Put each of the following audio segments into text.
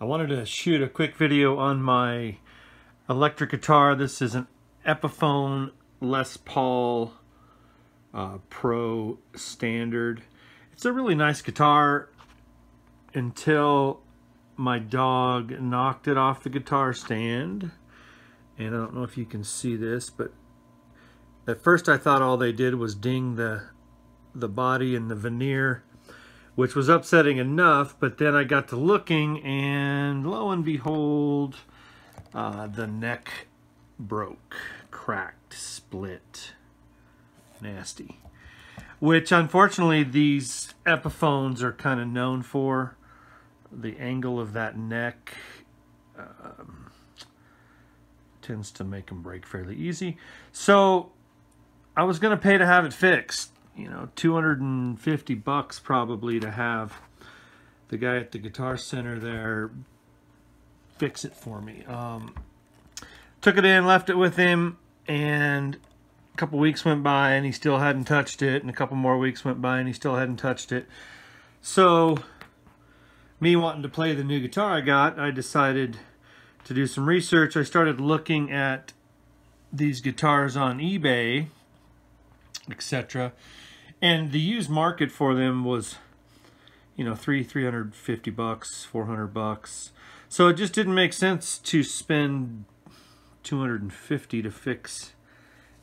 I wanted to shoot a quick video on my electric guitar. This is an Epiphone Les Paul Pro Standard. It's a really nice guitar until my dog knocked it off the guitar stand. And I don't know if you can see this, but at first I thought all they did was ding the body and the veneer, which was upsetting enough, but then I got to looking and lo and behold, the neck broke, cracked, split, nasty. Which unfortunately these Epiphones are kind of known for. The angle of that neck tends to make them break fairly easy. So I was gonna pay to have it fixed. You know, 250 bucks probably to have the guy at the Guitar Center there fix it for me. Took it in, left it with him, and a couple weeks went by and he still hadn't touched it, and a couple more weeks went by and he still hadn't touched it. So, me wanting to play the new guitar I got, I decided to do some research. I started looking at these guitars on eBay, etc. And the used market for them was, you know, 350 bucks, 400 bucks. So it just didn't make sense to spend 250 to fix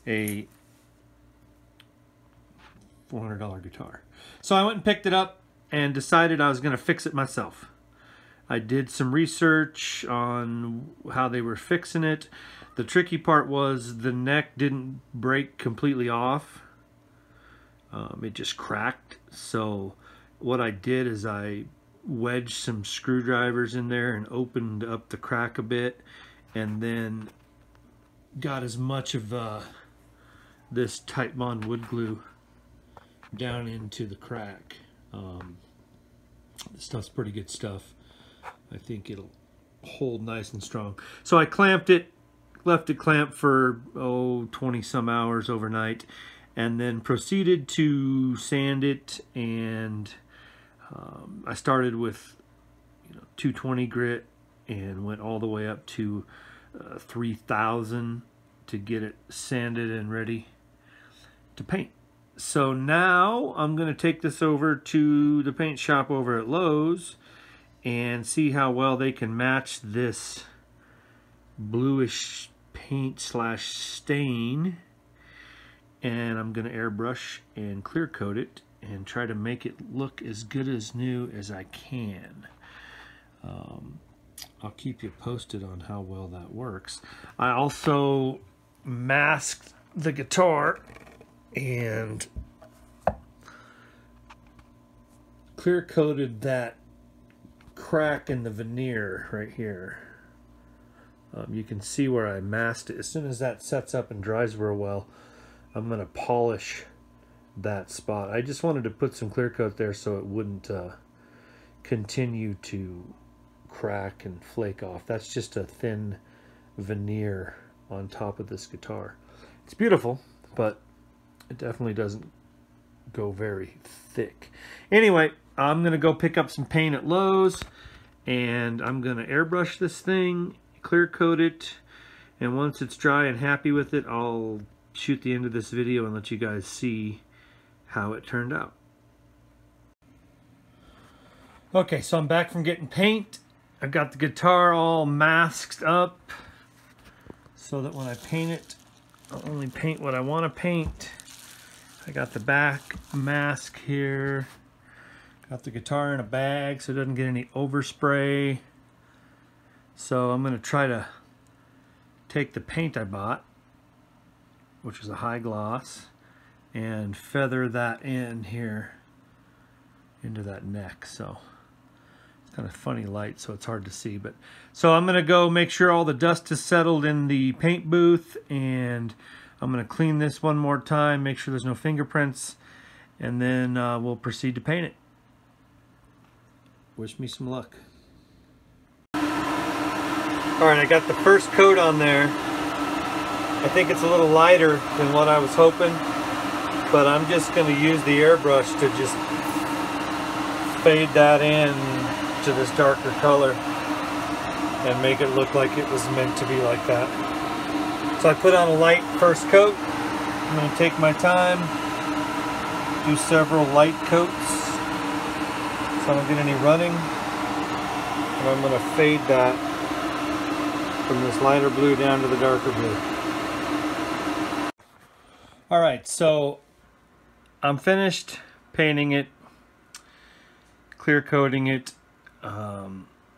a $400 guitar. So I went and picked it up and decided I was going to fix it myself. I did some research on how they were fixing it. The tricky part was the neck didn't break completely off. It just cracked. So what I did is I wedged some screwdrivers in there and opened up the crack a bit, and then got as much of this Titebond wood glue down into the crack. This stuff's pretty good stuff. I think it'll hold nice and strong. So I clamped it, left it clamped for 20 some hours overnight, and then proceeded to sand it. And I started with 220 grit and went all the way up to 3000 to get it sanded and ready to paint. So now I'm going to take this over to the paint shop over at Lowe's and see how well they can match this bluish paint slash stain. And I'm going to airbrush and clear coat it and try to make it look as good as new as I can. I'll keep you posted on how well that works. I also masked the guitar and clear coated that crack in the veneer right here. You can see where I masked it. As soon as that sets up and dries real well, I'm going to polish that spot. I just wanted to put some clear coat there so it wouldn't continue to crack and flake off. That's just a thin veneer on top of this guitar. It's beautiful, but it definitely doesn't go very thick. Anyway, I'm going to go pick up some paint at Lowe's, and I'm going to airbrush this thing, clear coat it, and once it's dry and happy with it, I'll shoot the end of this video and let you guys see how it turned out. Okay, so I'm back from getting paint. I've got the guitar all masked up so that when I paint it, I'll only paint what I want to paint. I got the back mask here. Got the guitar in a bag so it doesn't get any overspray. So I'm going to try to take the paint I bought, which is a high gloss, and feather that in here into that neck. So it's kind of funny light, so it's hard to see. But so I'm going to go make sure all the dust is settled in the paint booth, and I'm going to clean this one more time, make sure there's no fingerprints, and then we'll proceed to paint it. Wish me some luck. Alright, I got the first coat on there. I think it's a little lighter than what I was hoping, but I'm just going to use the airbrush to just fade that in to this darker color. and make it look like it was meant to be like that. So I put on a light first coat. I'm going to take my time, do several light coats so I don't get any running, and I'm going to fade that from this lighter blue down to the darker blue. Alright, so I'm finished painting it, clear coating it.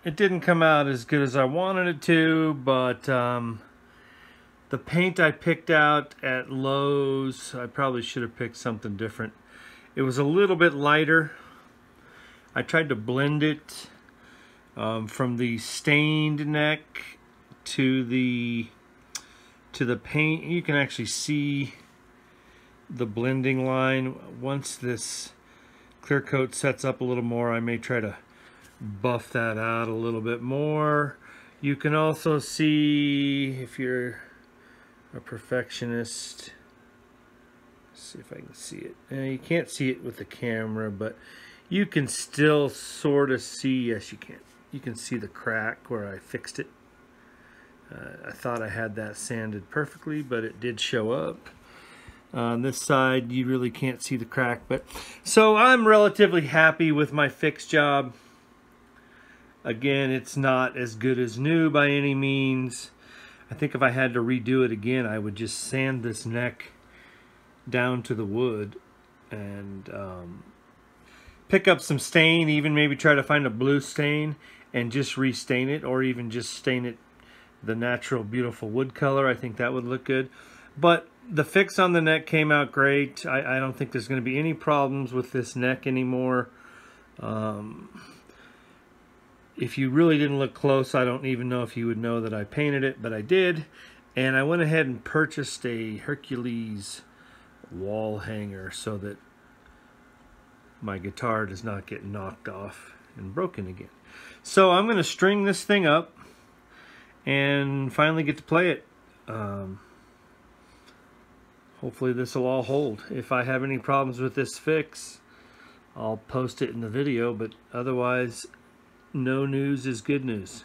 It didn't come out as good as I wanted it to, but the paint I picked out at Lowe's, I probably should have picked something different. It was a little bit lighter. I tried to blend it from the stained neck to the paint. You can actually see the blending line. Once this clear coat sets up a little more, I may try to buff that out a little bit more. You can also see, if you're a perfectionist, see if I can see it. You can't see it with the camera, but you can still sort of see. Yes, you can. You can see the crack where I fixed it. I thought I had that sanded perfectly, but it did show up. On this side, you really can't see the crack. But so I'm relatively happy with my fix job. Again, it's not as good as new by any means. I think if I had to redo it again, I would just sand this neck down to the wood and pick up some stain, even maybe try to find a blue stain and just restain it, or even just stain it the natural beautiful wood color. I think that would look good. But the fix on the neck came out great. I don't think there's going to be any problems with this neck anymore. If you really didn't look close, I don't even know if you would know that I painted it, but I did. And I went ahead and purchased a Hercules wall hanger so that my guitar does not get knocked off and broken again. So I'm going to string this thing up and finally get to play it. Hopefully this will all hold. If I have any problems with this fix, I'll post it in the video, but otherwise, no news is good news.